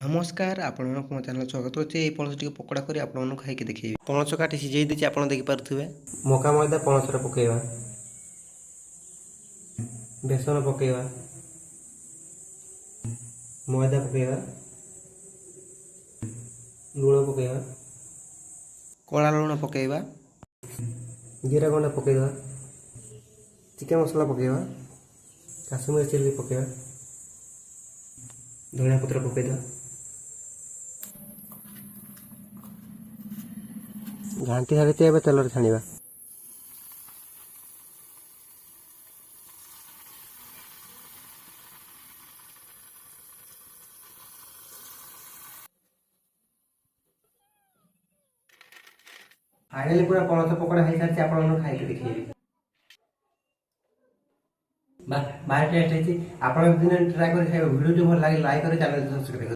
ନମସ୍କାର ଆପଣମାନଙ୍କୁ ମୋ ଚ୍ୟାନେଲ ସ୍ୱାଗତ ଅଛି। ଏଇ ପଣସ ଟିକେ ପକୋଡ଼ା କରି ଆପଣମାନଙ୍କୁ ଖାଇକି ଦେଖେଇବି। ପଣସ କାଟି ସିଝେଇ ଦେଇଛି, ଆପଣ ଦେଖିପାରୁଥିବେ। ମକା ମଇଦା ପଣସରେ ପକେଇବା, ବେସନ ପକେଇବା, ମଇଦା ପକେଇବା, ଲୁଣ ପକେଇବା, କଳା ଲୁଣ ପକେଇବା, ଜିରା ଗୁଣ୍ଡ ପକେଇବା, ଚିକେନ ମସଲା ପକେଇବା, କାଶ୍ମୀରୀ ଚିଲି ପକେଇବା, ଧନିଆ ପତ୍ର ପକେଇବା, ଘାଣ୍ଟି ସାରିଥିବା ଏବେ ତେଲରେ ଛାଣିବା। ଫାଇନାଲି ପୁରା ପଣସ ପକୋଡ଼ା ହେଇସାରିଛି, ଆପଣମାନଙ୍କୁ ଖାଇକି ଦେଖେଇବି। ଭାରି ଟେଷ୍ଟ ହେଇଛି। ଆପଣ ଦିନେ ଟ୍ରାଏ କରି ଖାଇବେ। ଭିଡ଼ିଓଟି ଭଲ ଲାଗେ ଲାଇକ୍ କରି ଚ୍ୟାନେଲ ସବସ୍କ୍ରାଇବ।